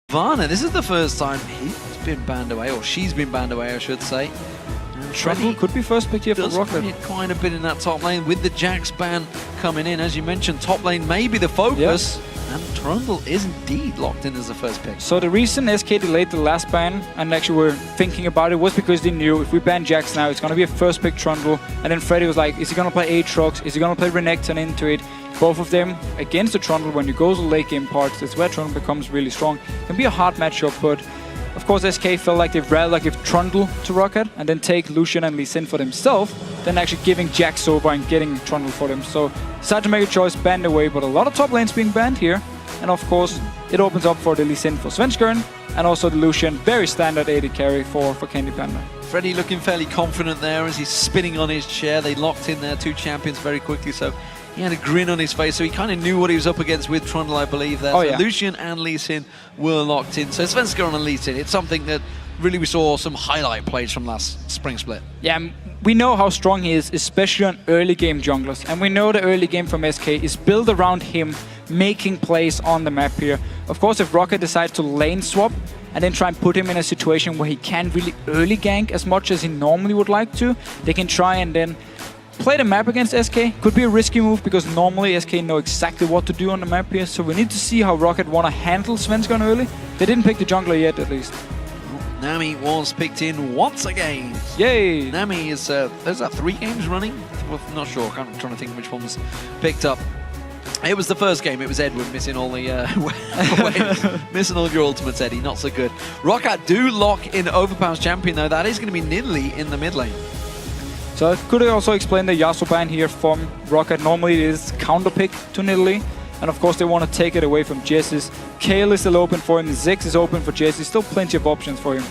Varna, this is the first time he's been banned away, or she's been banned away, I should say. Trundle could be first pick here for ROCCAT. Does quite a bit in that top lane with the Jax ban coming in. As you mentioned, top lane may be the focus. Yep. And Trundle is indeed locked in as the first pick. So the reason SK delayed the last ban, and actually were thinking about it, was because they knew if we ban Jax now, it's going to be a first pick Trundle. And then Freddy was like, is he going to play 8 ROCs? Is he going to play Renekton into it? Both of them against the Trundle, when you go to the late game parts, that's where Trundle becomes really strong. It can be a hard matchup, but of course SK felt like they'd rather give Trundle to ROCCAT and then take Lucian and Lee Sin for themselves than actually giving Jax over and getting Trundle for them. So decided to make a choice, banned away, but a lot of top lanes being banned here. And of course, it opens up for the Lee Sin for Svenskeren, and also the Lucian, very standard AD carry for Candy Panda. Freddy looking fairly confident there as he's spinning on his chair. They locked in their 2 champions very quickly, so he had a grin on his face, so he kind of knew what he was up against with Trundle, I believe. There. Oh, so yeah. Lucian and Lee Sin were locked in. So Svenskeren and Lee Sin, it's something that really we saw some highlight plays from last spring split. Yeah, we know how strong he is, especially on early game junglers. And we know the early game from SK is built around him making plays on the map here. Of course, if ROCCAT decides to lane swap and then try and put him in a situation where he can't really early gank as much as he normally would like to, they can try and then play the map against SK. Could be a risky move because normally SK know exactly what to do on the map here. So we need to see how ROCCAT want to handle Svenskeren early. They didn't pick the jungler yet, at least. Nami was picked in once again. Yay! Nami is, there's 3 games running? Well, not sure, I'm trying to think which one was picked up. It was the first game, it was Edward missing all the missing all of your ultimates, Eddie, not so good. ROCCAT do lock in Overpower's champion though, that is going to be Nidalee in the mid lane. So I could also explain the Yasuo ban here from ROCCAT. Normally it is counter pick to Nidalee. And of course they want to take it away from Jessis. Kayle is still open for him, Ziggs is open for Jessis, still plenty of options for him.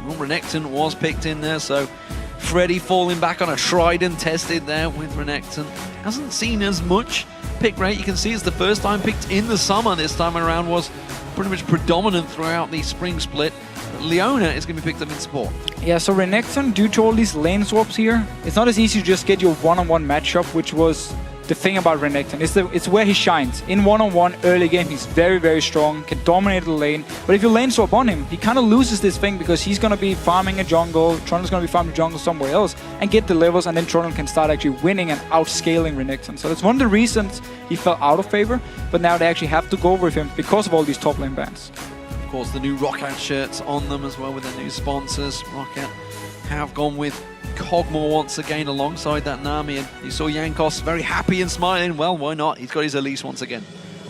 Well, Renekton was picked in there, so Freddy falling back on a Trident tested there with Renekton. Hasn't seen as much pick rate. You can see it's the first time picked in the summer this time around, was pretty much predominant throughout the spring split. Leona is going to be picked up in support. Yeah, so Renekton, due to all these lane swaps here, it's not as easy to just get your one-on-one matchup, which was the thing about Renekton. It's where he shines. In one-on-one early game, he's very, very strong, can dominate the lane. But if you lane swap on him, he kind of loses this thing because he's going to be farming a jungle, Trundle's going to be farming a jungle somewhere else, and get the levels, and then Trundle can start actually winning and outscaling Renekton. So that's one of the reasons he fell out of favor, but now they actually have to go with him because of all these top lane bans. Of course, the new ROCCAT shirts on them as well with their new sponsors. ROCCAT have gone with Kog'Maw once again alongside that Nami, and you saw Jankos very happy and smiling. Well, why not? He's got his Elise once again.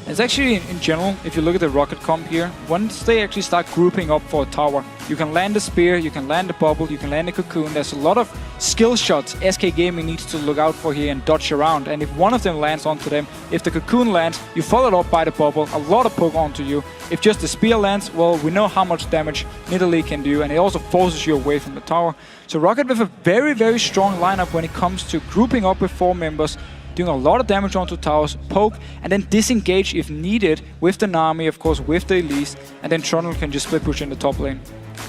It's actually, in general, if you look at the ROCCAT comp here, once they actually start grouping up for a tower, you can land a spear, you can land a bubble, you can land a cocoon. There's a lot of skill shots SK Gaming needs to look out for here and dodge around. And if one of them lands onto them, if the cocoon lands, you follow it up by the bubble, a lot of poke onto you. If just the spear lands, well, we know how much damage Nidalee can do, and it also forces you away from the tower. So ROCCAT with a very, very strong lineup when it comes to grouping up with 4 members, doing a lot of damage onto towers, poke, and then disengage if needed with the Nami, of course, with the Elise, and then Trundle can just split push in the top lane.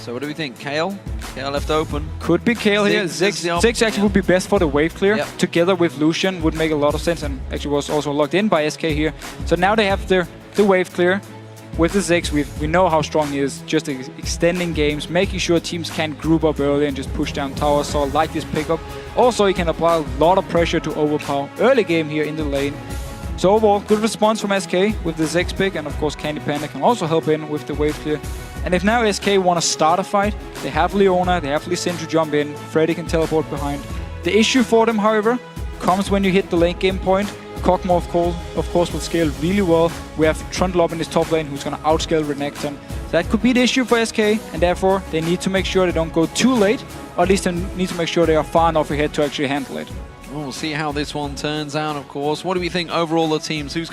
So what do we think? Kayle? Kayle left open. Could be Kayle here. Ziggs actually would be best for the wave clear. Yep. Together with Lucian would make a lot of sense, and actually was also locked in by SK here. So now they have the wave clear. With the Ziggs, we know how strong he is, just extending games, making sure teams can group up early and just push down towers. So I like this pickup. Also, he can apply a lot of pressure to overpower early game here in the lane. So overall, good response from SK with the Ziggs pick, and of course Candy Panda can also help in with the wave clear. And if now SK want to start a fight, they have Leona, they have Lee Sin to jump in, Freddy can teleport behind. The issue for them, however, comes when you hit the late game point. Kog'Maw, of course, will scale really well. We have Trundle up in his top lane who's going to outscale Renekton. That could be the issue for SK, and therefore they need to make sure they don't go too late, or at least they need to make sure they are far enough ahead to actually handle it. Well, we'll see how this one turns out, of course. What do we think overall the teams? Who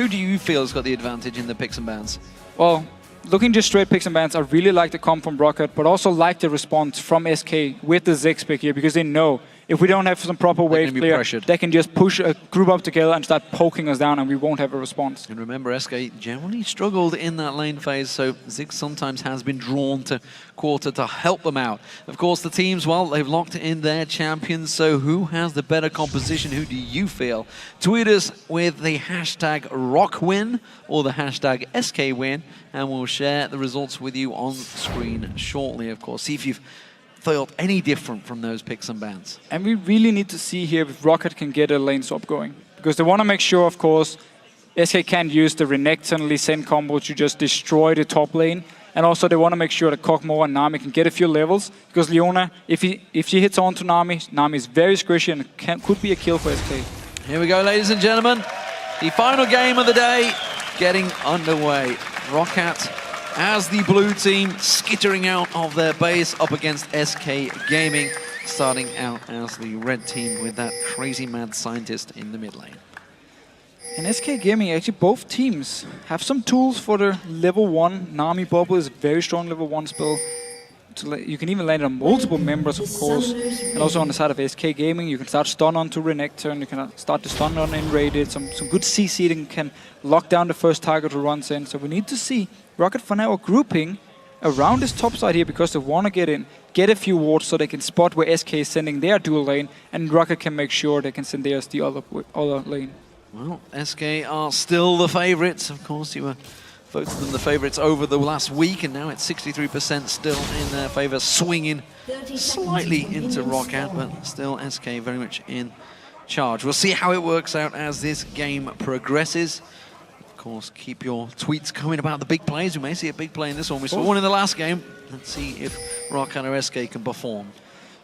do you feel has got the advantage in the picks and bans? Well, looking just straight picks and bans, I really like the comp from ROCCAT, but also like the response from SK with the Ziggs pick here, because they know if we don't have some proper wave gonna be clear, pressured. they can just push a group up together and start poking us down, and we won't have a response. And remember, SK generally struggled in that lane phase, so Ziggs sometimes has been drawn to quarter to help them out. Of course, the teams, well, they've locked in their champions, so who has the better composition? Who do you feel? Tweet us with the hashtag ROCCWin or the hashtag SKWin, and we'll share the results with you on screen shortly, of course. See if you've felt any different from those picks and bans. And we really need to see here if ROCCAT can get a lane swap going. Because they want to make sure, of course, SK can't use the Renekton Lee Sin combo to just destroy the top lane. And also they want to make sure that Kog'Maw and Nami can get a few levels. Because Leona, if she hits onto Nami, Nami is very squishy and could be a kill for SK. Here we go, ladies and gentlemen. The final game of the day getting underway. ROCCAT as the blue team skittering out of their base up against SK Gaming, starting out as the red team with that crazy mad scientist in the mid lane. And SK Gaming, actually both teams have some tools for their level 1. Nami Bubble is a very strong level 1 spell. You can even land on multiple members, of course. And also on the side of SK Gaming, you can start stun onto Renekton, you can start to stun on Enraided. Some good CC that can lock down the first target who runs in. So we need to see ROCCAT for now are grouping around this top side here because they want to get in, get a few wards so they can spot where SK is sending their dual lane, and ROCCAT can make sure they can send theirs the other lane. Well, SK are still the favorites. Of course, you were voted them the favorites over the last week, and now it's 63% still in their favor, swinging slightly into ROCCAT, but still SK very much in charge. We'll see how it works out as this game progresses. Of course, keep your tweets coming about the big plays. We may see a big play in this one. We saw one in the last game. Let's see if ROCCAT or SK can perform.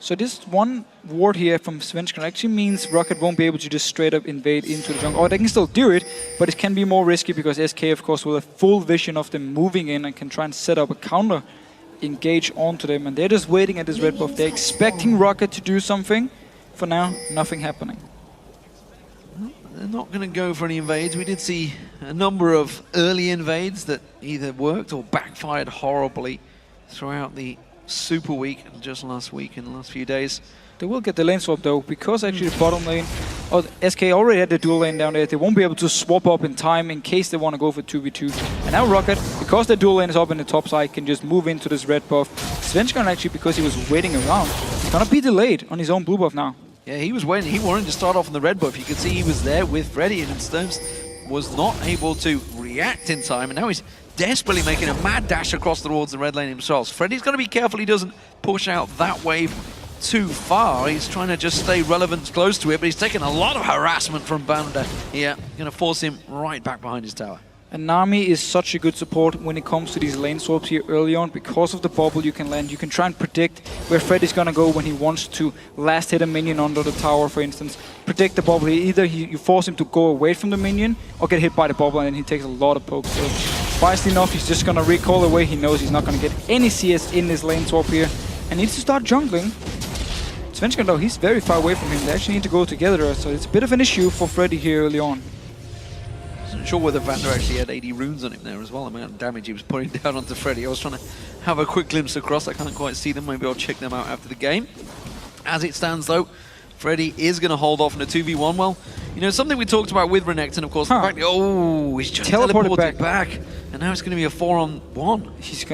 So this one ward here from Svenskeren actually means ROCCAT won't be able to just straight up invade into the jungle. Or they can still do it, but it can be more risky because SK, of course, will have full vision of them moving in and can try and set up a counter engage onto them. And they're just waiting at this red buff. They're expecting ROCCAT to do something. For now, nothing happening. They're not going to go for any invades. We did see a number of early invades that either worked or backfired horribly throughout the Super Week just last week in the last few days. They will get the lane swap though, because actually the bottom lane, SK already had the dual lane down there. They won't be able to swap up in time in case they want to go for 2v2. And now ROCCAT, because the dual lane is up in the top side, can just move into this red buff. Svenskeren actually, because he was waiting around, is gonna be delayed on his own blue buff now. Yeah, he was waiting. He wanted to start off on the red buff. You could see he was there with Freddy, and Sturms was not able to react in time, and now he's desperately making a mad dash across towards the red lane himself. Freddy's got to be careful he doesn't push out that wave too far. He's trying to just stay relevant close to it, but he's taking a lot of harassment from Banda here. Going to force him right back behind his tower. And Nami is such a good support when it comes to these lane swaps here early on. Because of the bubble you can land, you can try and predict where Freddy's gonna go when he wants to last hit a minion under the tower, for instance. Predict the bubble. Either you force him to go away from the minion or get hit by the bubble, and then he takes a lot of pokes. So wisely enough, he's just gonna recall away. He knows he's not gonna get any CS in this lane swap here, and needs to start jungling. Svenskeren though, he's very far away from him. They actually need to go together, so it's a bit of an issue for Freddy here early on. I'm sure whether Vander actually had 80 runes on him there as well, the amount of damage he was putting down onto Freddy. I was trying to have a quick glimpse across. I can't quite see them. Maybe I'll check them out after the game. As it stands though, Freddy is going to hold off in a 2v1. Well, you know, something we talked about with Renekton, of course, the fact, oh, he's just teleported back. And now it's going to be a 4-on-1. He's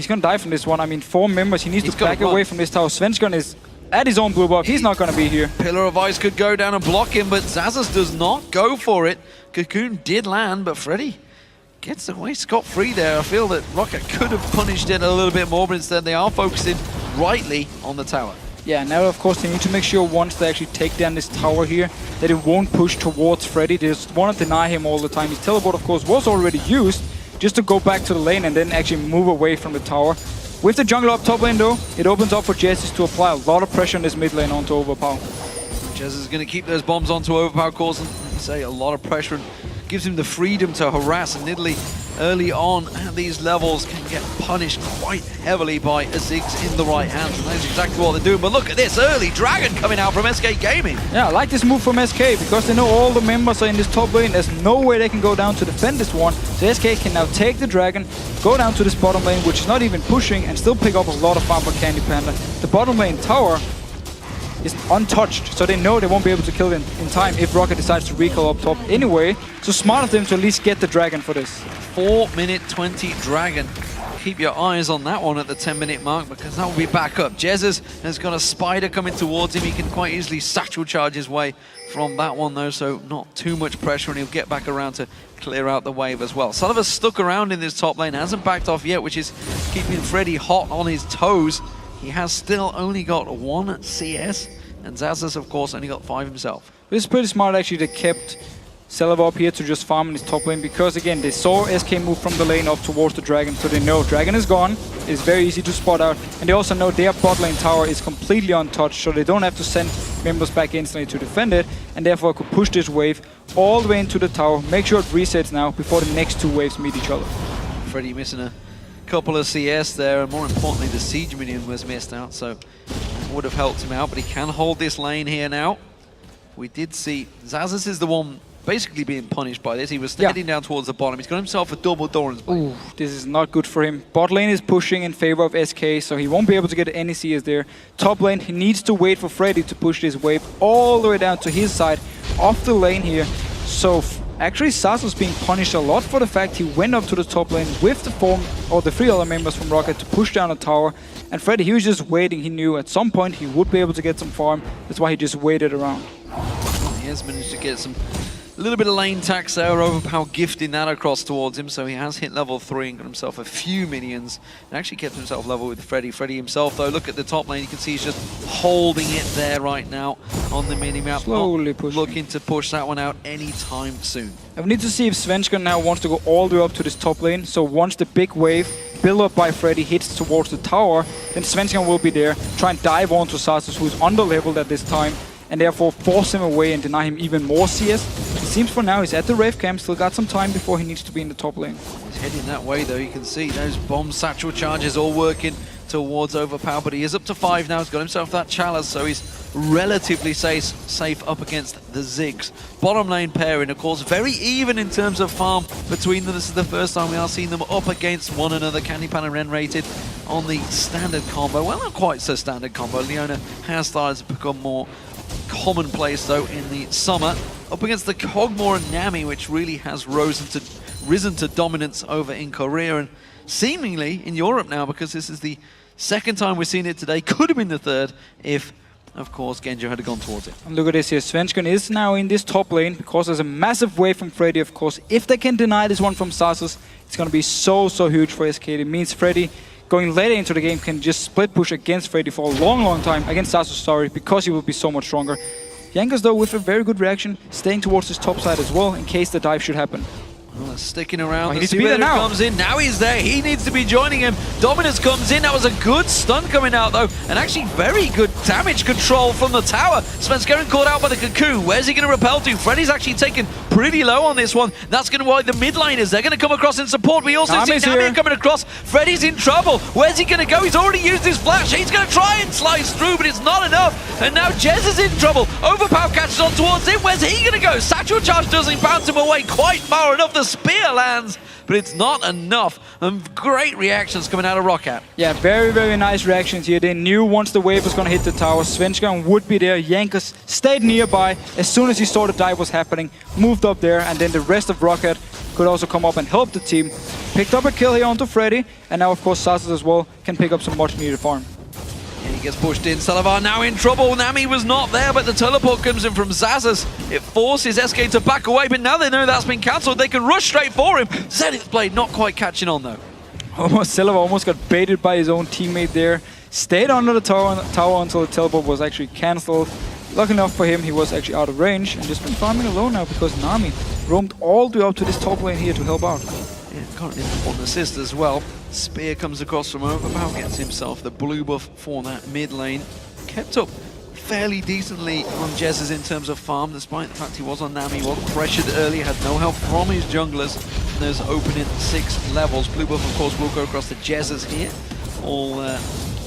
gonna die from this one. I mean, 4 members. He needs to back away from this tower. Svenskeren is at his own blue buff. He's not gonna be here. Pillar of Ice could go down and block him, but Xaxus does not go for it. Cocoon did land, but Freddy gets away scot-free there. I feel that ROCCAT could have punished it a little bit more, but instead they are focusing rightly on the tower. Yeah, now of course they need to make sure once they actually take down this tower here that it won't push towards Freddy. They just want to deny him all the time. His teleport, of course, was already used just to go back to the lane and then actually move away from the tower. With the jungle up top lane though, it opens up for Jesus to apply a lot of pressure on this mid lane onto Overpower. Jesus is going to keep those bombs onto Overpower, causing, say, a lot of pressure, and gives him the freedom to harass. And Nidalee early on at these levels can get punished quite heavily by a Ziggs in the right hands, and that's exactly what they're doing. But look at this early dragon coming out from SK Gaming. Yeah, I like this move from SK because they know all the members are in this top lane. There's no way they can go down to defend this one. So SK can now take the dragon, go down to this bottom lane, which is not even pushing, and still pick up a lot of farm for Candy Panda. The bottom lane tower is untouched, so they know they won't be able to kill him in time if ROCCAT decides to recall up top anyway. So smart of them to at least get the Dragon for this. 4-minute 20 Dragon. Keep your eyes on that one at the 10-minute mark, because that will be back up. Jesus has got a spider coming towards him. He can quite easily satchel charge his way from that one though, so not too much pressure, and he'll get back around to clear out the wave as well. Sullivan's stuck around in this top lane, hasn't backed off yet, which is keeping Freddy hot on his toes. He has still only got 1 CS, and Zazas, of course, only got 5 himself. This is pretty smart actually. They kept Selva up here to just farm in his top lane, because again, they saw SK move from the lane up towards the Dragon, so they know Dragon is gone. It's very easy to spot out, and they also know their bot lane tower is completely untouched, so they don't have to send members back instantly to defend it, and therefore could push this wave all the way into the tower, make sure it resets now before the next 2 waves meet each other. Freddy missing a couple of CS there, and more importantly the siege minion was missed out, so would have helped him out, but he can hold this lane here now. We did see Zazas is the one basically being punished by this. He was heading down towards the bottom. He's got himself a double Doran's blade. Ooh, this is not good for him. Bot lane is pushing in favor of SK, so he won't be able to get any CS there. Top lane, he needs to wait for Freddy to push this wave all the way down to his side of the lane here. So actually Sasa's being punished a lot for the fact he went up to the top lane with the 3 other members from ROCCAT to push down the tower. And Freddy, he was just waiting. He knew at some point he would be able to get some farm. That's why he just waited around. He has managed to get a little bit of lane tax there, Overpower gifting that across towards him, so he has hit level 3 and got himself a few minions and actually kept himself level with Freddy. Freddy himself though, look at the top lane, you can see he's just holding it there right now on the mini-map. Slowly pushing. Looking to push that one out anytime soon. And we need to see if Svenska now wants to go all the way up to this top lane, so once the big wave build up by Freddy hits towards the tower, then Svenska will be there, try and dive onto Sasas, who's under-leveled at this time, and therefore force him away and deny him even more CS. It seems for now he's at the Wraith camp, still got some time before he needs to be in the top lane. He's heading that way though, you can see those bomb satchel charges all working towards Overpower, but he is up to 5 now, he's got himself that chalice, so he's relatively safe up against the Ziggs. Bottom lane pairing, of course, very even in terms of farm between them. This is the first time we are seeing them up against one another. Candy Pan and Ren rated on the standard combo. Well, not quite so standard combo. Leona has started to become more commonplace though in the summer, up against the Kog'Maw and Nami, which really has risen to dominance over in Korea and seemingly in Europe now, because this is the second time we've seen it today. Could have been the third if, of course, Genjo had gone towards it. And look at this here, Svenskan is now in this top lane because there's a massive wave from Freddy, of course. If they can deny this one from Sasas, it's going to be so huge for SK. It means Freddy going later into the game can just split push against Freddy for a long time, against Sasas, sorry, because he will be so much stronger. Jankos, though, with a very good reaction, staying towards his top side as well, in case the dive should happen. Well, sticking around. He needs to be there now. Comes in. Now he's there. He needs to be joining him. Dominus comes in. That was a good stun coming out, though. And actually very good damage control from the tower. Svenskeren caught out by the cocoon. Where's he going to repel to? Freddy's actually taken pretty low on this one. That's going to why the mid laners, they're going to come across in support. We also see Nami coming across. Freddy's in trouble. Where's he going to go? He's already used his flash. He's going to try and slice through, but it's not enough. And now Jez is in trouble. Overpower catches on towards him. Where's he going to go? Satchel Charge doesn't bounce him away quite far enough. The spear lands, but it's not enough. And great reactions coming out of ROCCAT. Yeah, very nice reactions here. They knew once the wave was going to hit the tower, Svenskan would be there. Jankos stayed nearby as soon as he saw the dive was happening, moved up there, and then the rest of ROCCAT could also come up and help the team. Picked up a kill here onto Freddy, and now of course Sasas as well can pick up some much needed farm. And he gets pushed in. Salavar now in trouble. Nami was not there, but the teleport comes in from Zazas. It forces SK to back away, but now they know that's been cancelled. They can rush straight for him. Zenith's Blade not quite catching on though. Silva almost got baited by his own teammate there. Stayed under the tower until the teleport was actually cancelled. Lucky enough for him, he was actually out of range and just been farming alone now because Nami roamed all the way up to this top lane here to help out. Yeah, got an important assist as well. Spear comes across from Overpower, gets himself the blue buff for that mid lane. Kept up fairly decently on Jez's in terms of farm, despite the fact he was on Nami, was pressured early, had no help from his junglers. And those opening 6 levels. Blue buff, of course, will go across the Jez's here. All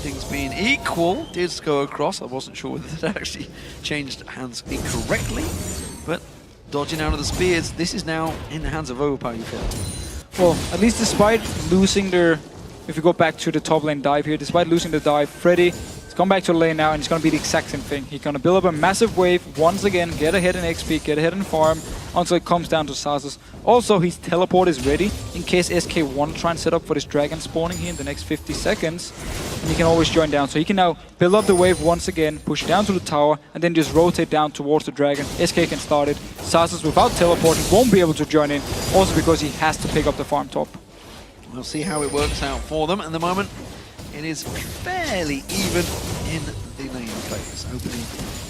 things being equal, did go across. I wasn't sure whether that actually changed hands incorrectly, but dodging out of the spears, this is now in the hands of Overpower, you feel. Well, at least despite losing their, if you go back to the top lane dive here, despite losing the dive, Freddy is come back to the lane now, and it's going to be the exact same thing. He's going to build up a massive wave once again, get ahead in XP, get ahead in farm, until it comes down to Sasas. Also, his teleport is ready in case SK want to try and set up for this dragon spawning here in the next 50 seconds. And he can always join down. So he can now build up the wave once again, push it down to the tower, and then just rotate down towards the dragon. SK can start it. Sasas, without teleporting, won't be able to join in, also because he has to pick up the farm top. We'll see how it works out for them. At the moment, it is fairly even in the lane phase. Opening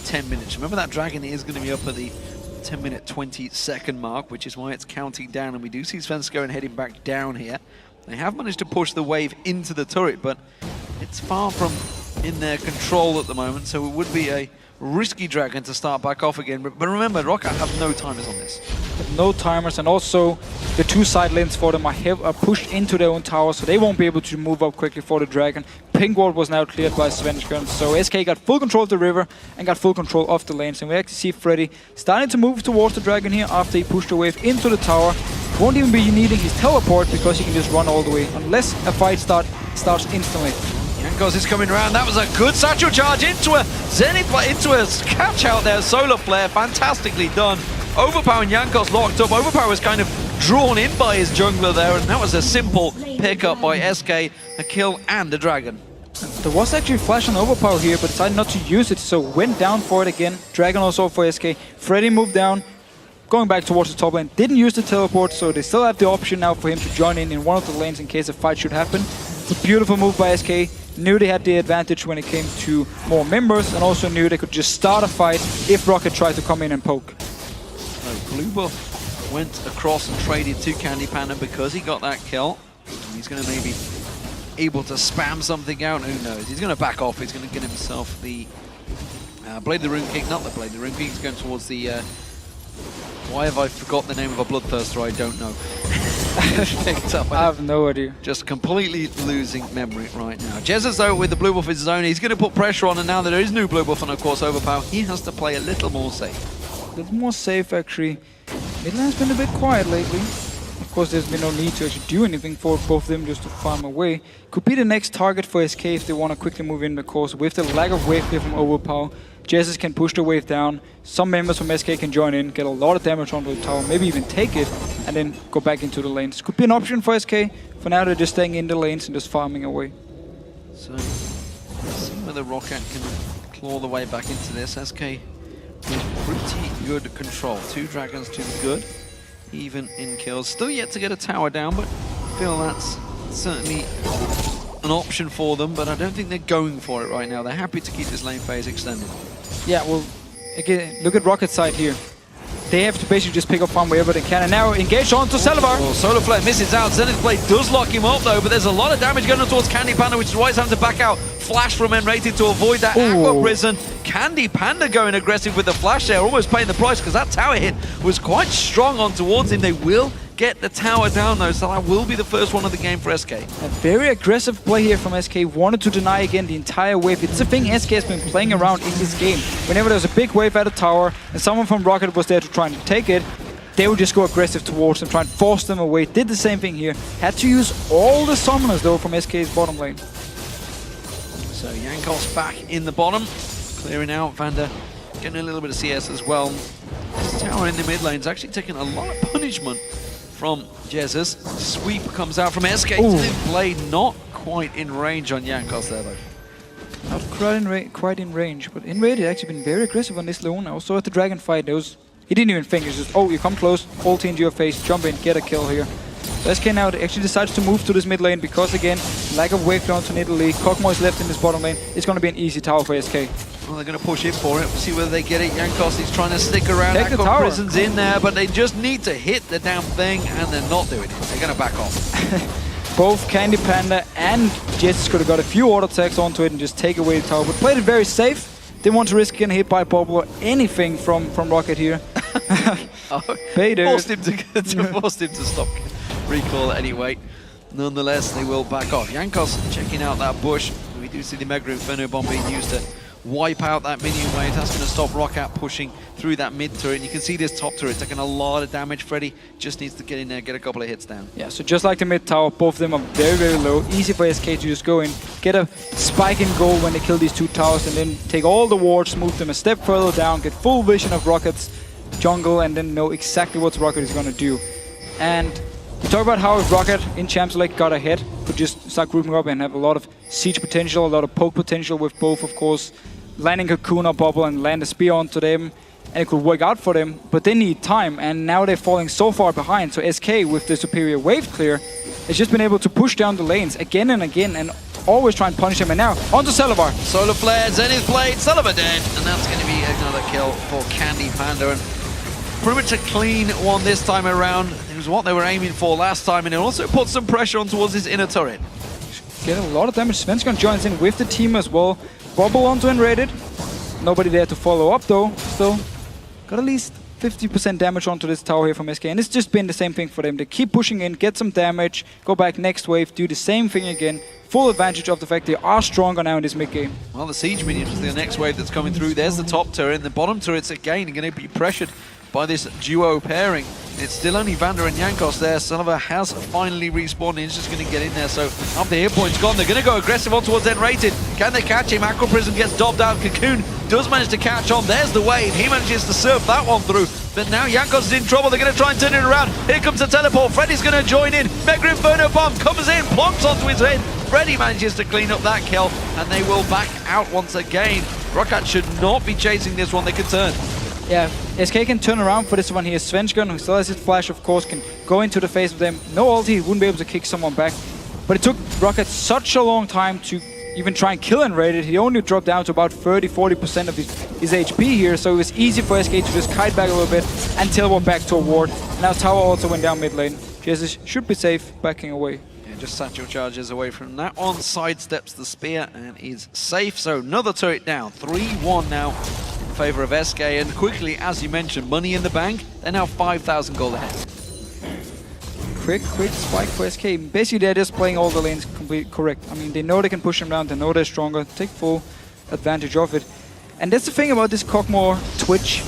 10 minutes. Remember, that dragon is going to be up at the 10-minute 20-second mark, which is why it's counting down. And we do see Svenska and heading back down here. They have managed to push the wave into the turret, but it's far from in their control at the moment. So it would be a risky dragon to start back off again. But remember, ROCCAT have no timers on this. No timers, and also the two side lanes for them are pushed into their own tower, so they won't be able to move up quickly for the dragon. Pink ward was now cleared by Svenska, so SK got full control of the river and got full control of the lanes. And we actually see Freddy starting to move towards the dragon here after he pushed the wave into the tower. Won't even be needing his teleport because he can just run all the way, unless a fight starts instantly. Jankos is coming around. That was a good satchel charge into a Zenith, into a catch out there. Solar Flare, fantastically done. Overpower and Jankos locked up. Overpower was kind of drawn in by his jungler there, and that was a simple pickup by SK, a kill and a dragon. There was actually a flash on Overpower here, but decided not to use it, so went down for it again. Dragon also for SK. Freddy moved down, going back towards the top lane. Didn't use the teleport, so they still have the option now for him to join in one of the lanes in case a fight should happen. It's a beautiful move by SK. Knew they had the advantage when it came to more members, and also knew they could just start a fight if ROCCAT tried to come in and poke. So Blue Buff went across and traded to Candy Panda because he got that kill. And he's going to maybe able to spam something out. Who knows? He's going to back off. He's going to get himself the Blade of the Rune Kick. Not the Blade of the Rune Kick. He's going towards the... why have I forgotten the name of a Bloodthirster? I don't know. I have no idea. Just completely losing memory right now. Jesus, though, with the blue buff in his own, he's going to put pressure on, and now that there is new blue buff and, of course, Overpower, he has to play a little more safe. A little more safe, actually. Midland has been a bit quiet lately. Of course, there's been no need to actually do anything for both of them, just to farm away. Could be the next target for SK if they want to quickly move in, because with the lack of wave clear from Overpower, Jesus can push the wave down. Some members from SK can join in, get a lot of damage onto the tower, maybe even take it, and then go back into the lanes. Could be an option for SK. For now, they're just staying in the lanes and just farming away. So, let's see whether ROCCAT can claw the way back into this. SK with pretty good control. 2 dragons to the good, even in kills. Still yet to get a tower down, but I feel that's certainly an option for them, but I don't think they're going for it right now. They're happy to keep this lane phase extended. Yeah, well, again, look at ROCCAT's side here. They have to basically just pick up farm wherever they can, and now engage onto Selavar. Well, Solar Flare misses out. Zenith Blade does lock him up though, but there's a lot of damage going on towards Candy Panda, which is why he's having to back out. Flash from Enrated to avoid that Aqua Prison. Candy Panda going aggressive with the flash there, almost paying the price because that tower hit was quite strong on towards him. They will get the tower down though, so that will be the first one of the game for SK. A very aggressive play here from SK, wanted to deny again the entire wave. It's a thing SK has been playing around in this game. Whenever there's a big wave at a tower and someone from ROCCAT was there to try and take it, they would just go aggressive towards them, try and force them away. Did the same thing here. Had to use all the summoners though from SK's bottom lane. So Jankos back in the bottom, clearing out. Vander getting a little bit of CS as well. This tower in the mid lane is actually taking a lot of punishment from Jesus. Sweep comes out from SK. Blade not quite in range on Jankos there though. Not quite in range, but Enrated has actually been very aggressive on this lone. Also at the dragon fight, he didn't even think. It's just, oh, you come close, ult into your face, jump in, get a kill here. So SK now actually decides to move to this mid lane because, again, lack of wave clear onto Italy. Kog'Maw is left in this bottom lane. It's going to be an easy tower for SK. Well, they're going to push in for it. We'll see whether they get it. Jankos is trying to stick around. Take the tower. Prison's in there, but they just need to hit the damn thing, and they're not doing it. They're going to back off. Both Candy Panda and Jets could have got a few auto attacks onto it and just take away the tower, but played it very safe. Didn't want to risk getting hit by a bubble or anything from ROCCAT here. Forced him to stop recall anyway. Nonetheless, they will back off. Jankos checking out that bush. We do see the Mega Inferno Bomb being used to wipe out that minion wave. That's going to stop ROCCAT pushing through that mid turret. And you can see this top turret taking a lot of damage. Freddy just needs to get in there, get a couple of hits down. Yeah, so just like the mid tower, both of them are very, very low. Easy for SK to just go in, get a spike in gold when they kill these 2 towers, and then take all the wards, move them a step further down, get full vision of ROCCAT's jungle, and then know exactly what ROCCAT is going to do. And we talk about how if ROCCAT in Champs League got ahead, could just start grouping up and have a lot of siege potential, a lot of poke potential with both, of course, landing Cocoon or Bubble and land a spear onto them, and it could work out for them, but they need time, and now they're falling so far behind. So SK, with the superior wave clear, has just been able to push down the lanes again and again, and always try and punish them. And now, onto Celabar. Solar Flare, Zenith Blade, Celabar dead, and that's going to be another kill for Candy Panda. And pretty much a clean one this time around. It was what they were aiming for last time, and it also put some pressure on towards his inner turret. Get a lot of damage. Svenskeren joins in with the team as well. Bubble onto Enrated. Nobody there to follow up though. Still got at least 50% damage onto this tower here from SK, and it's just been the same thing for them. They keep pushing in, get some damage, go back next wave, do the same thing again. Full advantage of the fact they are stronger now in this mid game. Well, the siege minions is the next wave that's coming through. There's the top turret, and the bottom turrets again are going to be pressured by this duo pairing. It's still only Vander and Jankos there. Celabar has finally respawned. He's just going to get in there. So after the hit point's gone, they're going to go aggressive on towards Enrated. Can they catch him? Aqua Prism gets dobbed out. Cocoon does manage to catch on. There's the wave. He manages to surf that one through. But now Jankos is in trouble. They're going to try and turn it around. Here comes the teleport. Freddy's going to join in. Mega Inferno Bomb comes in, plonks onto his head. Freddy manages to clean up that kill, and they will back out once again. ROCCAT should not be chasing this one. They can turn. Yeah, SK can turn around for this one here. Svenskeren, who still has his flash, of course, can go into the face of them. No ulti, he wouldn't be able to kick someone back. But it took ROCCAT such a long time to even try and kill Enrated. He only dropped down to about 30-40% of his HP here, so it was easy for SK to just kite back a little bit and teleport back to a ward. Now Tower also went down mid lane. Jesus should be safe, backing away. Yeah, just satchel charges away from that one, sidesteps the spear and is safe. So another turret down, 3-1 now in favor of SK, and quickly, as you mentioned, money in the bank. They're now 5,000 gold ahead. Quick spike for SK. Basically, they're just playing all the lanes completely correct. I mean, they know they can push them down, they know they're stronger, take full advantage of it. And that's the thing about this Kog'Maw Twitch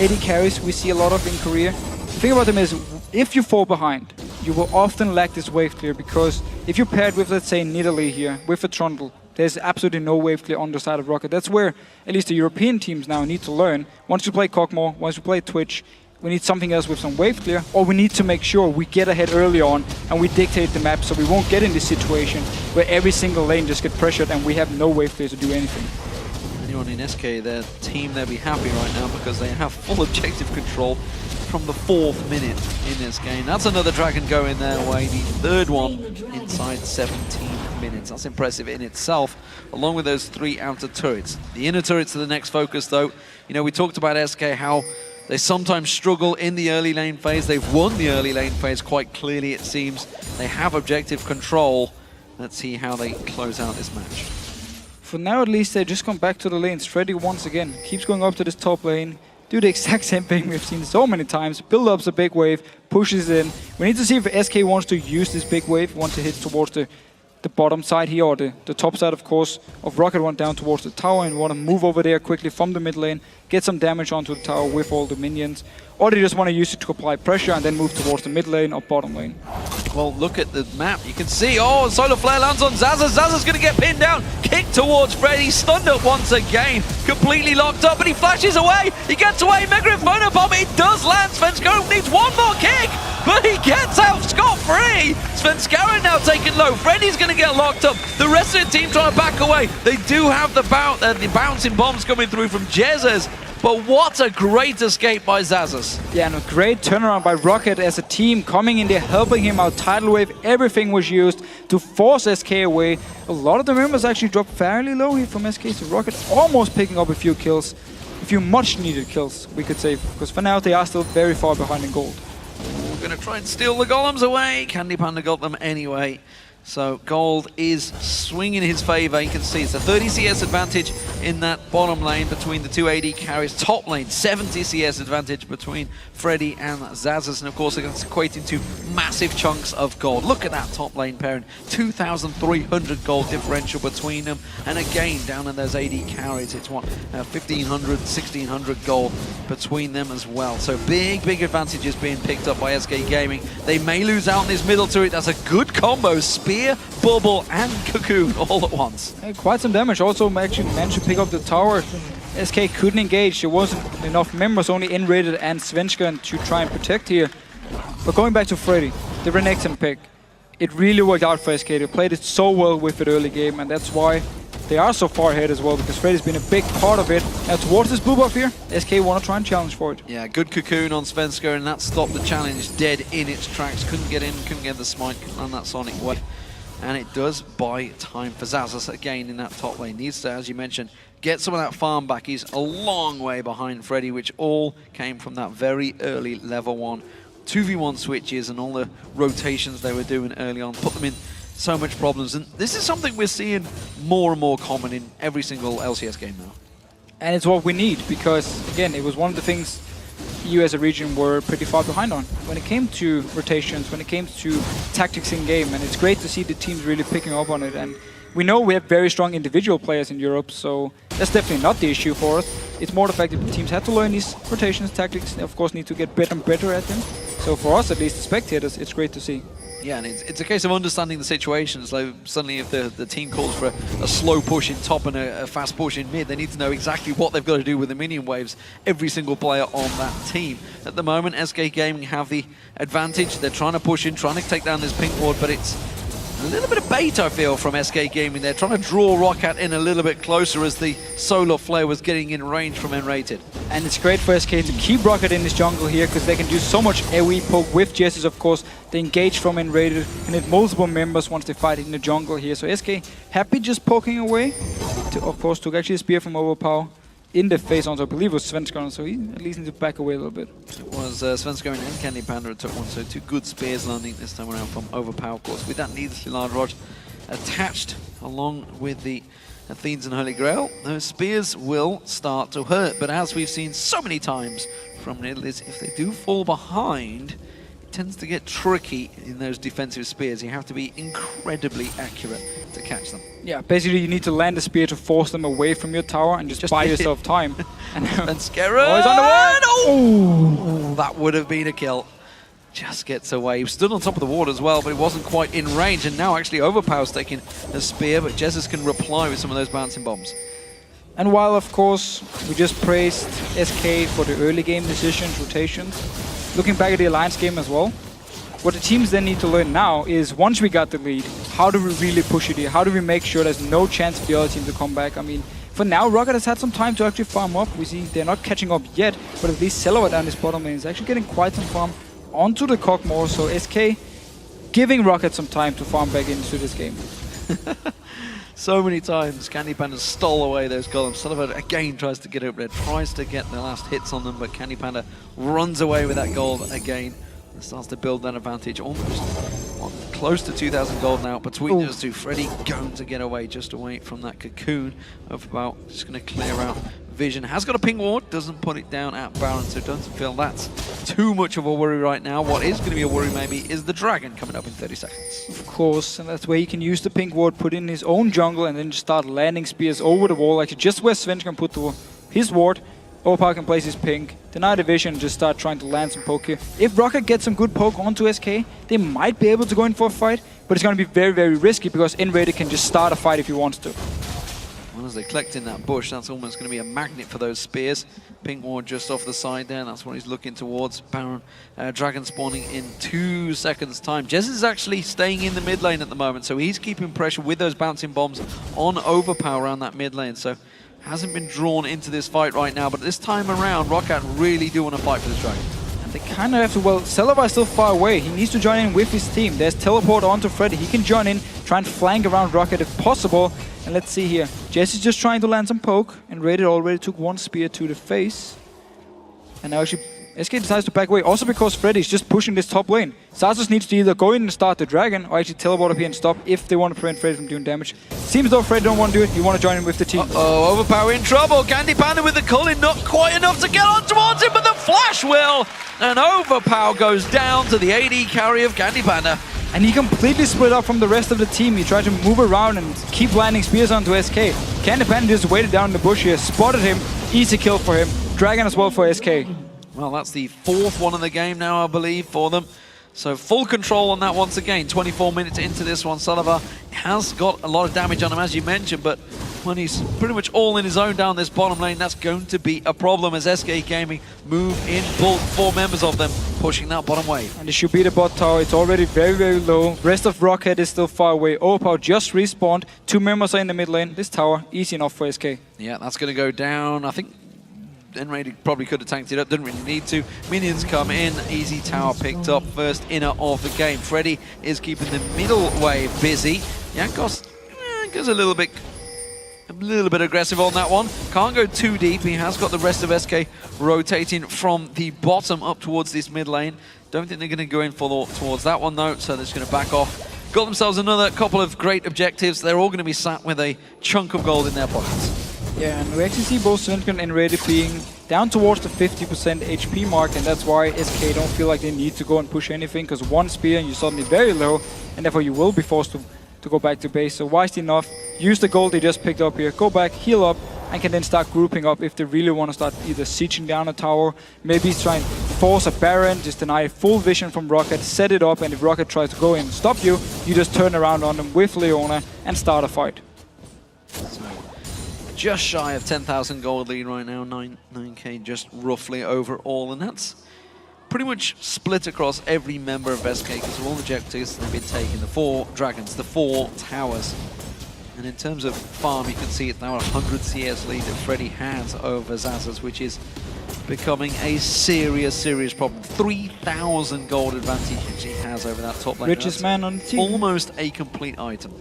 AD carries we see a lot of in Korea. The thing about them is, if you fall behind, you will often lack this wave clear, because if you're paired with, let's say, Nidalee here, with a Trundle, there's absolutely no wave clear on the side of ROCCAT. That's where at least the European teams now need to learn. Once you play Kog'Maw, once you play Twitch, we need something else with some wave clear, or we need to make sure we get ahead early on and we dictate the map so we won't get in this situation where every single lane just gets pressured and we have no wave clear to do anything. Anyone in SK, their team, they'll be happy right now because they have full objective control from the 4th minute in this game. That's another Dragon going their way, the 3rd one inside 17 minutes. That's impressive in itself, along with those 3 outer turrets. The inner turrets are the next focus though. You know, we talked about SK, how they sometimes struggle in the early lane phase. They've won the early lane phase quite clearly, it seems. They have objective control. Let's see how they close out this match. For now at least, they just come back to the lanes. Freddy once again keeps going up to this top lane, do the exact same thing we've seen so many times, build up a big wave, pushes in. We need to see if SK wants to use this big wave once it hits towards the bottom side here, or the top side, of course, of ROCCAT one down towards the tower, and want to move over there quickly from the mid lane, get some damage onto the tower with all the minions, or they just want to use it to apply pressure and then move towards the mid lane or bottom lane. Well, look at the map. You can see, oh, Solar Flare lands on Xaxus. Xaxus going to get pinned down. Kick towards Freddy. Stunned up once again. Completely locked up, but he flashes away. He gets away. Mega Inferno Bomb. It does land. Svenskeren needs one more kick, but he gets out scot-free. Svenskeren now taken low. Freddy's going to get locked up. The rest of the team trying to back away. They do have the bouncing bombs coming through from Jesus. But what a great escape by Xaxus. Yeah, and a great turnaround by ROCCAT as a team, coming in there, helping him out. Tidal Wave, everything was used to force SK away. A lot of the members actually dropped fairly low here from SK, so ROCCAT almost picking up a few kills. A few much needed kills, we could say, because for now they are still very far behind in gold. We're going to try and steal the golems away. Candy Panda got them anyway. So gold is swinging in his favor. You can see it's a 30 CS advantage in that bottom lane between the 2 AD carries. Top lane, 70 CS advantage between Freddy and Xaxus. And of course, it's equating to massive chunks of gold. Look at that top lane pairing. 2,300 gold differential between them. And again, down in those AD carries, it's what, 1,500, 1,600 gold between them as well. So big advantages being picked up by SK Gaming. They may lose out on this middle turret. That's a good combo. Speed Spear, Bubble, and Cocoon all at once. Quite some damage. Also actually managed to pick up the tower. SK couldn't engage. There wasn't enough members, only Enrated and Svenskeren to try and protect here. But going back to Freddy, the Renekton pick, it really worked out for SK. They played it so well with it early game, and that's why they are so far ahead as well, because Freddy's been a big part of it. Now towards this blue buff here, SK want to try and challenge for it. Yeah, good Cocoon on Svenskeren, and that stopped the challenge dead in its tracks. Couldn't get in, couldn't get the smite, couldn't land that Sonic Wave. And it does buy time for Xaxus again in that top lane. Needs to, as you mentioned, get some of that farm back. He's a long way behind Freddy, which all came from that very early level 1 2v1 switches and all the rotations they were doing early on. Put them in so much problems, and this is something we're seeing more and more common in every single LCS game now. And it's what we need, because again, it was one of the things EU as a region were pretty far behind on when it came to rotations, when it came to tactics in game, and it's great to see the teams really picking up on it. And we know we have very strong individual players in Europe, so that's definitely not the issue for us. It's more the fact that the teams had to learn these rotations, tactics, and of course need to get better and better at them. So for us, at least the spectators, it's great to see. Yeah, and it's a case of understanding the situations. Like suddenly if the team calls for a slow push in top and a fast push in mid, they need to know exactly what they've got to do with the minion waves, every single player on that team. At the moment, SK Gaming have the advantage. They're trying to push in, trying to take down this pink ward, but it's a little bit of bait, I feel, from SK Gaming. They're trying to draw ROCCAT in a little bit closer as the Solar Flare was getting in range from Enrated. And it's great for SK to keep ROCCAT in this jungle here, because they can do so much AoE poke with Jesses, of course. They engage from Enrated and hit multiple members once they fight in the jungle here. So SK happy just poking away. Of course, took actually a spear from Overpower in the face on, so I believe it was Svenskeren, so he at least needs to back away a little bit. It was Svenskeren and Candy Panda who took one, so 2 good spears landing this time around from Overpower, of course, with that needlessly large rod attached along with the Athenes and Holy Grail. Those spears will start to hurt, but as we've seen so many times from Nidalis, if they do fall behind, it tends to get tricky in those defensive spears. You have to be incredibly accurate to catch them. Yeah, basically you need to land a spear to force them away from your tower and just buy yourself time. And Svenskeren! Oh, he's on the wall! Oh, that would have been a kill. Just gets away. He stood on top of the ward as well, but he wasn't quite in range, and now actually Overpower's taking a spear, but Jesus can reply with some of those bouncing bombs. And while, of course, we just praised SK for the early game decisions, rotations, looking back at the Alliance game as well, what the teams then need to learn now is, once we got the lead, how do we really push it here? How do we make sure there's no chance for the other team to come back? I mean, for now, ROCCAT has had some time to actually farm up. We see they're not catching up yet, but at least Selva down this bottom lane is actually getting quite some farm onto the Cockmore, so SK giving ROCCAT some time to farm back into this game. So many times Candy Panda stole away those golems. Sullivan again tries to get up there, tries to get the last hits on them, but Candy Panda runs away with that gold again and starts to build that advantage. Almost close to 2,000 gold now between those two. Freddy going to get away, just away from that cocoon of about, just going to clear out vision. Has got a ping ward, doesn't put it down at Baron, so doesn't feel that's too much of a worry right now. What is going to be a worry maybe is the dragon coming up in 30 seconds. Of course, and that's where he can use the pink ward, put in his own jungle, and then just start landing spears over the wall. Actually, just where Sven can put his ward, Overpower can place his pink, deny the vision, and just start trying to land some poke here. If ROCCAT gets some good poke onto SK, they might be able to go in for a fight, but it's going to be very, very risky because Enrated can just start a fight if he wants to. Well, as they collect in that bush, that's almost going to be a magnet for those spears. Pink ward just off the side there, that's what he's looking towards. Baron, dragon spawning in 2 seconds time. Jez is actually staying in the mid lane at the moment, so he's keeping pressure with those bouncing bombs on Overpower around that mid lane. So hasn't been drawn into this fight right now, but this time around, ROCCAT really do want to fight for this dragon. And they kind of have to, well, Selva is still far away. He needs to join in with his team. There's teleport onto Freddy. He can join in, try and flank around ROCCAT if possible. And let's see here. Jesse's just trying to land some poke, and Rated already took one spear to the face. And now actually SK decides to back away, also because Freddy's just pushing this top lane. Xaxus needs to either go in and start the dragon, or actually teleport up here and stop if they want to prevent Freddy from doing damage. Seems though Freddy don't want to do it, he want to join in with the team. Uh-oh, Overpower in trouble. Candy Panda with the culling, not quite enough to get on towards him, but the flash will! And Overpower goes down to the AD carry of Candy Panda. And he completely split up from the rest of the team. He tried to move around and keep landing spears onto SK. Candy Panda just waited down in the bush here, spotted him, easy kill for him. Dragon as well for SK. Well, that's the 4th one in the game now, I believe, for them. So full control on that once again. 24 minutes into this one. Sullivan has got a lot of damage on him, as you mentioned, but when he's pretty much all in his own down this bottom lane, that's going to be a problem as SK Gaming move in bulk. 4 members of them pushing that bottom wave. And it should be the bot tower. It's already very, very low. Rest of ROCCAT is still far away. Overpower just respawned. 2 members are in the mid lane. This tower, easy enough for SK. Yeah, that's going to go down. I think Enraid probably could have tanked it up, didn't really need to. Minions come in, easy tower picked up, first inner of the game. Freddy is keeping the middle wave busy. Jankos goes a little bit aggressive on that one. Can't go too deep. He has got the rest of SK rotating from the bottom up towards this mid lane. Don't think they're going to go in towards that one though, so they're just going to back off. Got themselves another couple of great objectives. They're all going to be sat with a chunk of gold in their pockets. Yeah, and we actually see both Svenskeren and Enraid being down towards the 50% HP mark, and that's why SK don't feel like they need to go and push anything, because one spear and you're suddenly very low, and therefore you will be forced to go back to base. So wisely enough, use the gold they just picked up here, go back, heal up, and can then start grouping up if they really want to start either sieging down a tower, maybe try and force a Baron, just deny full vision from ROCCAT, set it up, and if ROCCAT tries to go in and stop you, you just turn around on them with Leona and start a fight. So, just shy of 10,000 gold lead right now, 9k just roughly overall, and that's pretty much split across every member of SK because of all the objectives they've been taking, the 4 dragons, the 4 towers. And in terms of farm, you can see it's now a 100 CS lead that Freddy has over Zazas, which is becoming a serious problem. 3,000 gold advantage he has over that top lane. Richest man on the team. Almost a complete item.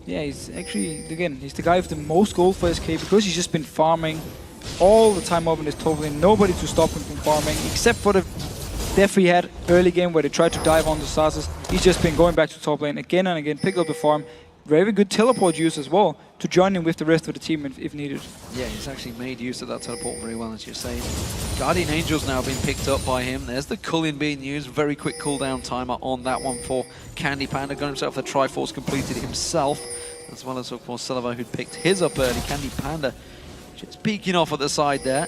Yeah, he's actually, again, he's the guy with the most gold for SK because he's just been farming all the time up in this top lane. Nobody to stop him from farming, except for the death he had early game where they tried to dive onto Zazas. He's just been going back to top lane again and again, pick up the farm. Very good teleport use as well to join in with the rest of the team if needed. Yeah, he's actually made use of that teleport very well, as you're saying. Guardian Angel's now been picked up by him. There's the Cullion being used. Very quick cooldown timer on that one for Candy Panda. Got himself the Triforce completed himself, as well as, of course, Sullivan, who'd picked his up early. Candy Panda just peeking off at the side there.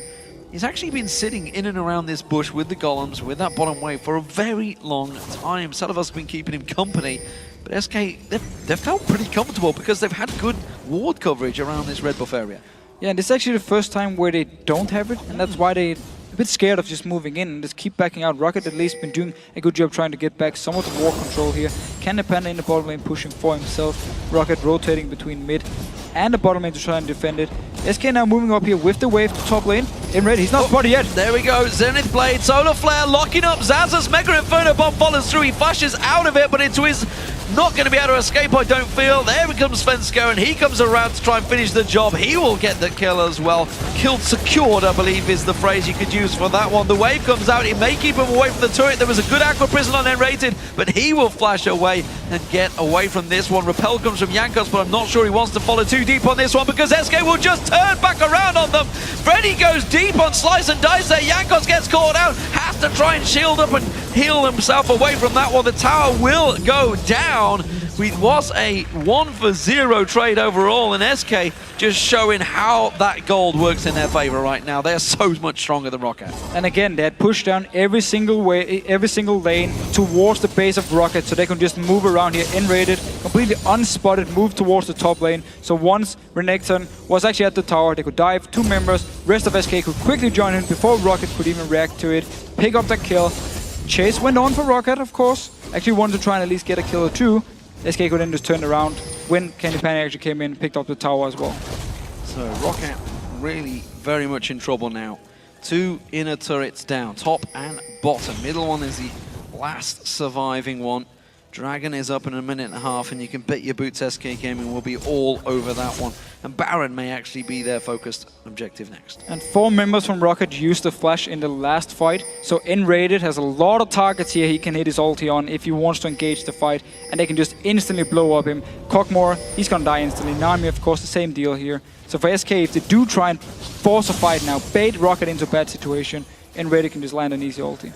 He's actually been sitting in and around this bush with the golems, with that bottom wave for a very long time. Sullivan's been keeping him company. But SK, they've felt pretty comfortable because they've had good ward coverage around this red buff area. Yeah, and this is actually the first time where they don't have it, and that's why they're a bit scared of just moving in and just keep backing out. ROCCAT at least been doing a good job trying to get back some of the war control here. Candy Panda in the bottom lane pushing for himself. ROCCAT rotating between mid and the bottom lane to try and defend it. SK now moving up here with the wave to top lane. Enraid, he's not spotted yet. There we go, Zenith Blade, Solar Flare locking up Zazas. Mega Inferno Bomb follows through. He flashes out of it, but into his not going to be able to escape, I don't feel. There comes Svenskeren. He comes around to try and finish the job. He will get the kill as well. Killed secured, I believe, is the phrase you could use for that one. The wave comes out. It may keep him away from the turret. There was a good Aqua Prison on Enrated, but he will flash away and get away from this one. Repel comes from Jankos, but I'm not sure he wants to follow too deep on this one because SK will just turn back around on them. Freddy goes deep on Slice and Dice there. Jankos gets caught out. Has to try and shield up and heal himself away from that one. The tower will go down. It was a 1-for-0 trade overall, and SK just showing how that gold works in their favor right now. They're so much stronger than ROCCAT. And again, they had pushed down every single lane towards the base of ROCCAT, so they can just move around here, Enraided, completely unspotted, move towards the top lane. So once Renekton was actually at the tower, they could dive, 2 members, rest of SK could quickly join in before ROCCAT could even react to it, pick up the kill. Chase went on for ROCCAT, of course. Actually wanted to try and at least get a kill or 2. SK could then just turn around when Candy Panda actually came in and picked up the tower as well. So ROCCAT really very much in trouble now. 2 inner turrets down, top and bottom. Middle one is the last surviving one. Dragon is up in a minute and a half, and you can bet your boots SK Gaming will be all over that one. And Baron may actually be their focused objective next. And 4 members from ROCCAT used the flash in the last fight, so Enraided has a lot of targets here he can hit his ulti on if he wants to engage the fight, and they can just instantly blow up him. Cockmore, he's gonna die instantly. Nami, of course, the same deal here. So for SK, if they do try and force a fight now, bait ROCCAT into a bad situation, Enraided can just land an easy ulti.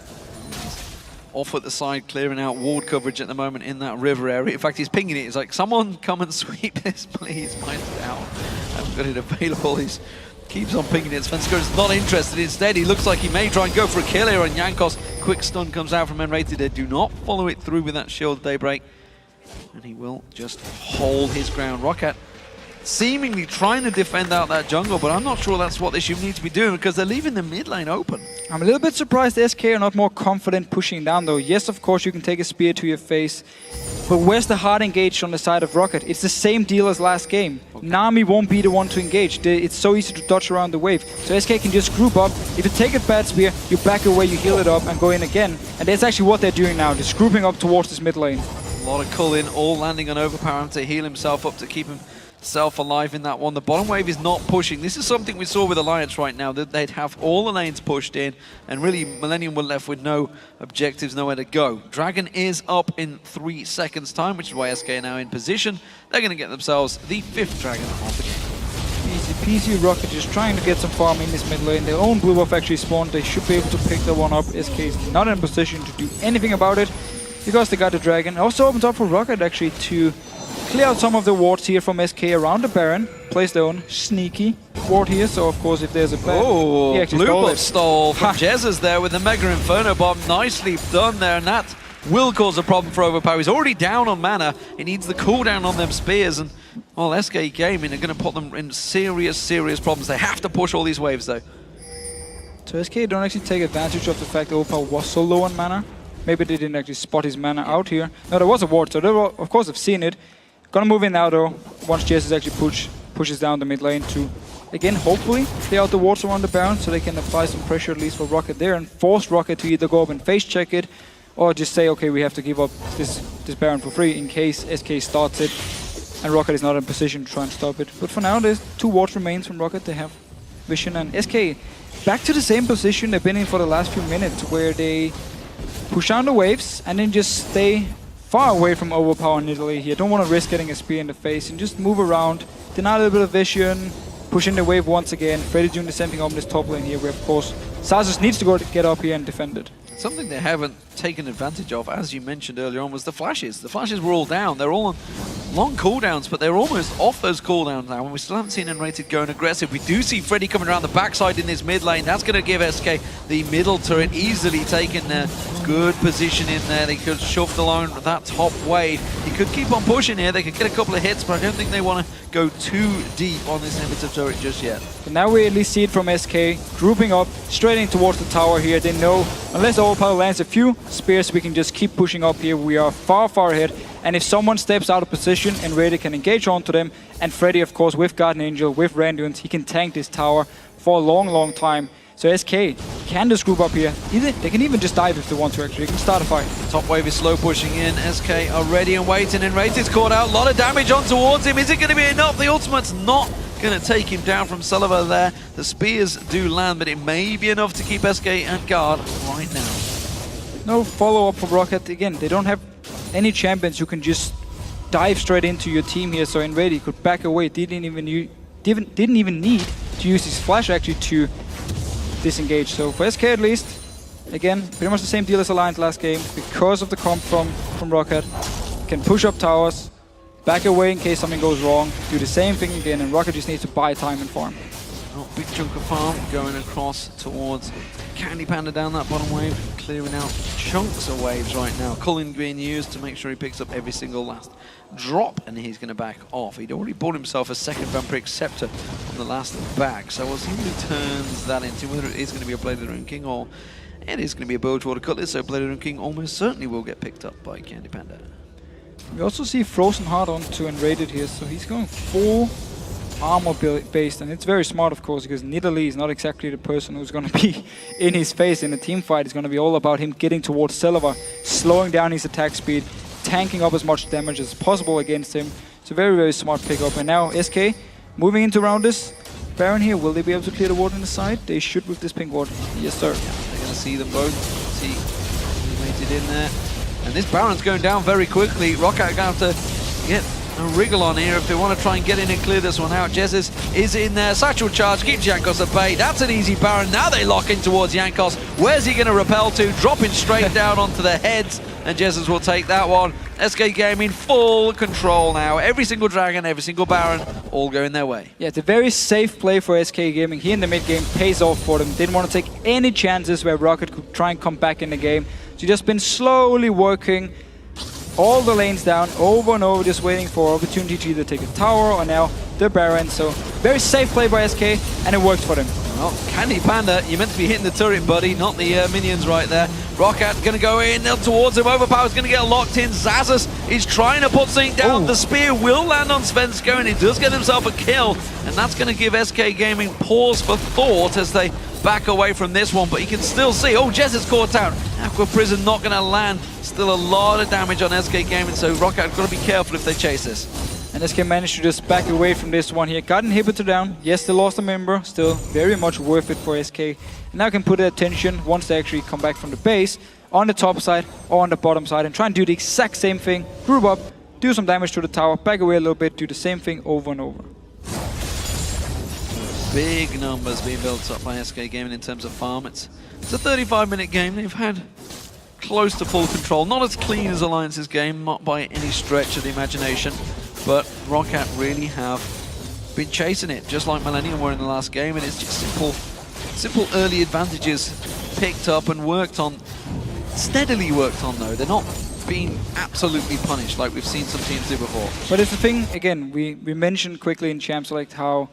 Off at the side, clearing out ward coverage at the moment in that river area. In fact, he's pinging it. He's like, someone come and sweep this, please. Mine's down. I haven't got it available. He's Keeps on pinging it. Svenska is not interested. Instead, he looks like he may try and go for a kill here on Jankos. Quick stun comes out from Enrated. They do not follow it through with that shield Daybreak. And he will just hold his ground. ROCCAT seemingly trying to defend out that jungle, but I'm not sure that's what they should need to be doing because they're leaving the mid lane open. I'm a little bit surprised SK are not more confident pushing down though. Yes, of course, you can take a spear to your face, but where's the hard engage on the side of ROCCAT? It's the same deal as last game. Okay. Nami won't be the one to engage. It's so easy to dodge around the wave. So SK can just group up. If you take a bad spear, you back away, you heal it up and go in again. And that's actually what they're doing now, just grouping up towards this mid lane. A lot of cull-in, all landing on Overpower to heal himself up to keep himself alive in that one. The bottom wave is not pushing. This is something we saw with Alliance right now, that they'd have all the lanes pushed in, and really Millennium were left with no objectives, nowhere to go. Dragon is up in 3 seconds time, which is why SK are now in position. They're going to get themselves the 5th Dragon of the game. Easy peasy. ROCCAT just trying to get some farm in this mid lane. Their own blue buff actually spawned. They should be able to pick that one up. SK is not in a position to do anything about it, because they got the Dragon. Also opens up for ROCCAT actually to clear out some of the wards here from SK around the Baron. Place their own sneaky ward here, so of course if there's a bad... Oh, blue buff stole from Jesus there with the Mega Inferno Bomb. Nicely done there, and that will cause a problem for Overpower. He's already down on mana. He needs the cooldown on them spears, and well, SK Gaming are going to put them in serious problems. They have to push all these waves though. So SK don't actually take advantage of the fact that Overpower was so low on mana. Maybe they didn't actually spot his mana out here. No, there was a ward, so they will, of course, have seen it. Gonna move in now, though, once Jesus actually pushes down the mid lane to, again, hopefully, clear out the wards around the Baron so they can apply some pressure at least for ROCCAT there and force ROCCAT to either go up and face check it or just say, okay, we have to give up this Baron for free in case SK starts it and ROCCAT is not in position to try and stop it. But for now, there's 2 wards remains from ROCCAT. They have Vision and SK back to the same position they've been in for the last few minutes, where they push down the waves and then just stay far away from Overpower in Italy here. Don't want to risk getting a spear in the face and just move around, deny a little bit of vision, push in the wave once again. Freddy doing the same thing on this top lane here, where of course Sazus needs to get up here and defend it. Something they haven't taken advantage of, as you mentioned earlier on, was the flashes. The flashes were all down. They're all on long cooldowns, but they're almost off those cooldowns now, and we still haven't seen Enrated going aggressive. We do see Freddy coming around the backside in this mid lane. That's going to give SK the middle turret easily taken there. Good position in there. They could shove along that top wave. He could keep on pushing here. They could get a couple of hits, but I don't think they want to go too deep on this inhibitor turret just yet. But now we at least see it from SK, grouping up, straight in towards the tower here. They know, unless Overpower lands a few spears, we can just keep pushing up here. We are far ahead. And if someone steps out of position, Enrated can engage onto them. And Freddy, of course, with Guardian Angel, with Randuin's, he can tank this tower for a long time. So SK can just group up here. They can even just dive if they want to, actually. They can start a fight. Top wave is slow pushing in. SK are ready and waiting. Enrated's caught out. A lot of damage on towards him. Is it going to be enough? The ultimate's not going to take him down from Sulliver there. The spears do land, but it may be enough to keep SK at guard right now. No follow-up from ROCCAT. Again, they don't have any champions who can just dive straight into your team here. So Enrated could back away. Didn't even need to use his flash actually to disengage. So for SK at least, again, pretty much the same deal as Alliance last game. Because of the comp from ROCCAT, can push up towers, back away in case something goes wrong, do the same thing again, and ROCCAT just needs to buy time and farm. Oh, big chunk of farm going across towards Candy Panda down that bottom wave, clearing out chunks of waves right now. Cullen being used to make sure he picks up every single last drop, and he's going to back off. He'd already bought himself a second Vampiric Scepter on the last back, so we'll see who he turns that into, whether it is going to be a Blade of the Rune King or it is going to be a Bilgewater Cutlass, so Blade of the Rune King almost certainly will get picked up by Candy Panda. We also see Frozen Heart onto Enrated here, so he's going full armor based, and it's very smart, of course, because Nidalee is not exactly the person who's going to be in his face in a team fight. It's going to be all about him getting towards Silver, slowing down his attack speed, tanking up as much damage as possible against him. It's a very smart pickup. And now SK moving into around this Baron here. Will they be able to clear the ward on the side? They should with this pink ward. Yes, sir. Yeah, they're going to see them both. See, animated in there. And this Baron's going down very quickly. ROCCAT going to have to get a wriggle on here if they want to try and get in and clear this one out. Jesus is in there. Satchel charge keeps Jankos at bay. That's an easy Baron. Now they lock in towards Jankos. Where's he going to repel to? Dropping straight down onto their heads. And Jesus will take that one. SK Gaming full control now. Every single dragon, every single Baron, all going their way. Yeah, it's a very safe play for SK Gaming. Here in the mid game pays off for them. Didn't want to take any chances where ROCCAT could try and come back in the game. So just been slowly working all the lanes down over and over, just waiting for opportunity to either take a tower or now the Baron. So very safe play by SK, and it works for them. Well, Candy Panda, you're meant to be hitting the turret, buddy, not the minions right there. ROCCAT going to go in towards him. Overpower's going to get locked in. Xaxus is trying to put something down. Ooh. The spear will land on Svenska, and he does get himself a kill. And that's going to give SK Gaming pause for thought as they back away from this one. But you can still see, oh, Jess is caught out. Aqua Prison not going to land. Still a lot of damage on SK Gaming, so ROCCAT got to be careful if they chase this. And SK managed to just back away from this one here. Got inhibitor down. Yes, they lost a member. Still very much worth it for SK. And now can put attention once they actually come back from the base on the top side or on the bottom side and try and do the exact same thing. Group up, do some damage to the tower, back away a little bit, do the same thing over and over. Big numbers being built up by SK Gaming in terms of farm. It's a 35-minute game. They've had close to full control. Not as clean as Alliance's game, not by any stretch of the imagination. But ROCCAT really have been chasing it, just like Millennium were in the last game, and it's just simple early advantages picked up and worked on, steadily worked on though. They're not being absolutely punished like we've seen some teams do before. But it's the thing, again, we mentioned quickly in Champ Select how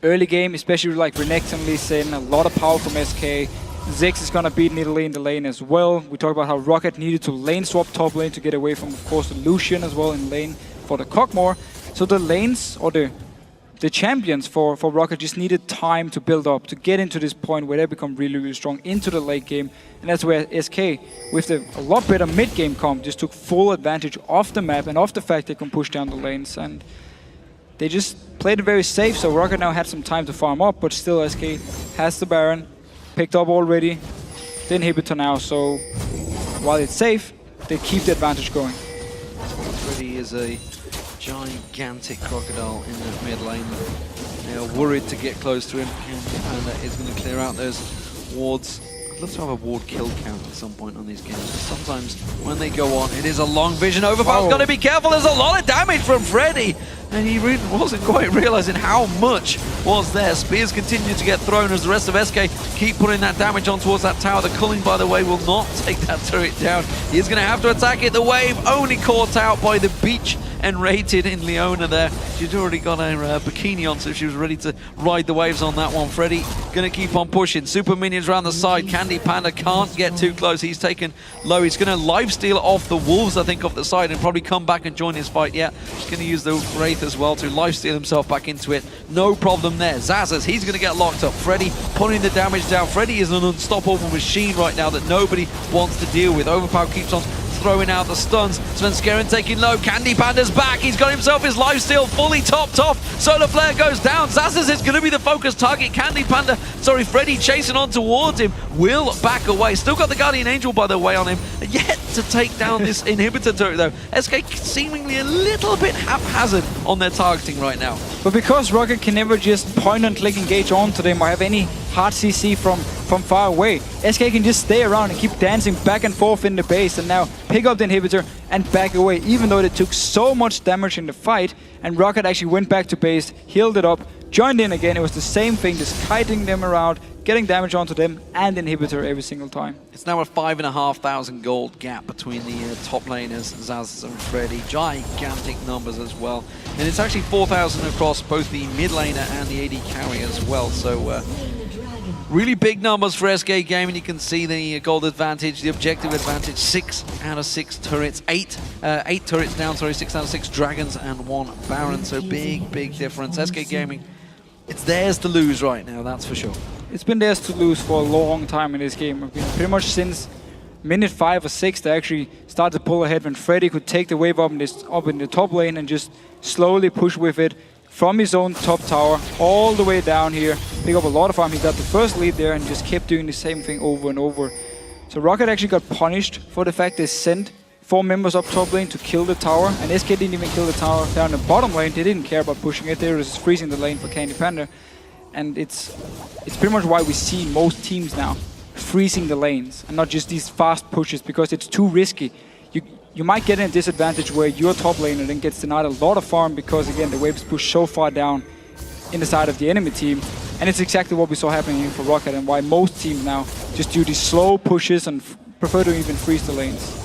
early game, especially like Renekton, Lee Sin, a lot of power from SK. Ziggs is gonna beat Nidalee in the lane as well. We talked about how ROCCAT needed to lane swap top lane to get away from, of course, the Lucian as well in lane for the Cockmore. So the lanes, or the champions for ROCCAT just needed time to build up, to get into this point where they become really, really strong into the late game. And that's where SK, with a lot better mid-game comp, just took full advantage of the map and of the fact they can push down the lanes. And they just played it very safe, so ROCCAT now had some time to farm up, but still SK has the Baron, picked up already, the inhibitor now, so while it's safe, they keep the advantage going. Really is a gigantic crocodile in the mid lane. They are worried to get close to him, and that is going to clear out those wards. I'd love to have a ward kill count at some point on these games. Sometimes when they go on, it is a long vision. Overpower's got to be careful. There's a lot of damage from Freddy, and he really wasn't quite realizing how much was there. Spears continue to get thrown as the rest of SK keep putting that damage on towards that tower. The Culling, by the way, will not take that turret down. He's going to have to attack it. The wave only caught out by the beach and rated in Leona there. She'd already got her bikini on, so she was ready to ride the waves on that one. Freddy going to keep on pushing. Super minions around the side. Candy Panda can't get too close. He's taken low. He's going to lifesteal off the wolves, I think, off the side and probably come back and join his fight. Yeah, he's going to use the Wraith as well to lifesteal himself back into it. No problem there. Xaxus, he's going to get locked up. Freddy putting the damage down. Freddy is an unstoppable machine right now that nobody wants to deal with. Overpower keeps on throwing out the stuns. Svenskeren taking low. Candy Panda's back. He's got himself his lifesteal fully topped off. Solar Flare goes down. Xaxus is going to be the focus target. Candy Panda, sorry, Freddy chasing on towards him, will back away. Still got the Guardian Angel, by the way, on him. Yet to take down this inhibitor turret, though. SK seemingly a little bit haphazard on their targeting right now. But because ROCCAT can never just point and click engage onto them or have any hard CC from far away, SK can just stay around and keep dancing back and forth in the base and now pick up the inhibitor and back away, even though they took so much damage in the fight. And ROCCAT actually went back to base, healed it up, joined in again. It was the same thing, just kiting them around, getting damage onto them and inhibitor every single time. It's now a 5,500 gold gap between the top laners, Xaxus and Freddy. Gigantic numbers as well. And it's actually 4,000 across both the mid laner and the AD carry as well. So really big numbers for SK Gaming. You can see the gold advantage, the objective advantage, 6 out of 6 turrets, 8 turrets down, sorry, 6 out of 6 dragons and 1 Baron. So big difference. SK Gaming, it's theirs to lose right now, that's for sure. It's been theirs to lose for a long time in this game. Pretty much since minute 5 or 6, they actually started to pull ahead when Freddy could take the wave up in the top lane and just slowly push with it from his own top tower all the way down here. Pick up a lot of farm. He got the first lead there and just kept doing the same thing over and over. So ROCCAT actually got punished for the fact they sent 4 members up top lane to kill the tower, and SK didn't even kill the tower down the bottom lane. They didn't care about pushing it. They were just freezing the lane for Candy Panda. And it's pretty much why we see most teams now freezing the lanes and not just these fast pushes, because it's too risky. you might get in a disadvantage where your top laner then gets denied a lot of farm because, again, the wave is pushed so far down in the side of the enemy team. And it's exactly what we saw happening here for ROCCAT and why most teams now just do these slow pushes and prefer to even freeze the lanes.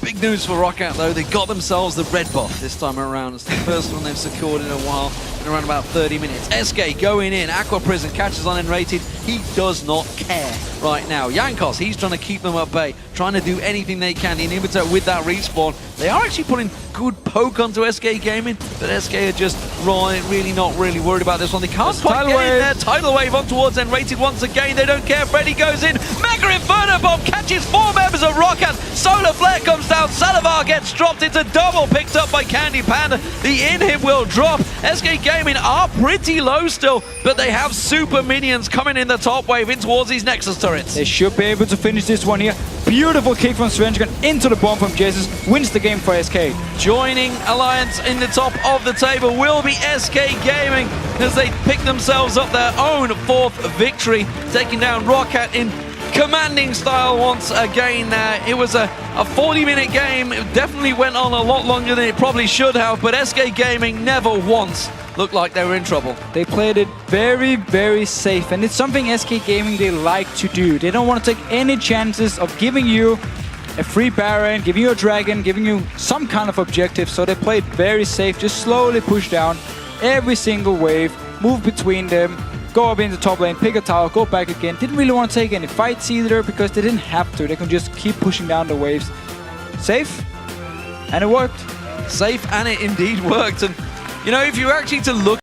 Big news for ROCCAT though, they got themselves the red buff this time around. It's the first one they've secured in a while, in around about 30 minutes. SK going in, Aqua Prison catches on Enrated. He does not care right now. Jankos, he's trying to keep them at bay, trying to do anything they can. The inhibitor with that respawn. They are actually putting good poke onto SK Gaming, but SK are just really not really worried about this one. They can't quite get in there. Tidal Wave on towards Enrated once again. They don't care. Freddy goes in. Mega Inferno Bomb catches 4 members of ROCCAT. Solar Flare comes down. Salavar gets dropped into double, picked up by Candy Panda. The inhib will drop. SK Gaming are pretty low still, but they have super minions coming in the top wave in towards these Nexus turrets. They should be able to finish this one here. Beautiful kick from Svenskon into the bomb from Jesus. Wins the game for SK. Joining Alliance in the top of the table will be SK Gaming as they pick themselves up their own 4th victory, taking down ROCCAT in commanding style once again. It was a 40-minute game. It definitely went on a lot longer than it probably should have, but SK Gaming never once looked like they were in trouble. They played it very safe, and it's something SK Gaming they like to do. They don't want to take any chances of giving you a free Baron, giving you a Dragon, giving you some kind of objective, so they played very safe, just slowly push down every single wave, move between them, go up in the top lane, pick a tower, go back again. Didn't really want to take any fights either because they didn't have to. They could just keep pushing down the waves. Safe, and it worked. Safe, and it indeed worked. And you know, if you were actually to look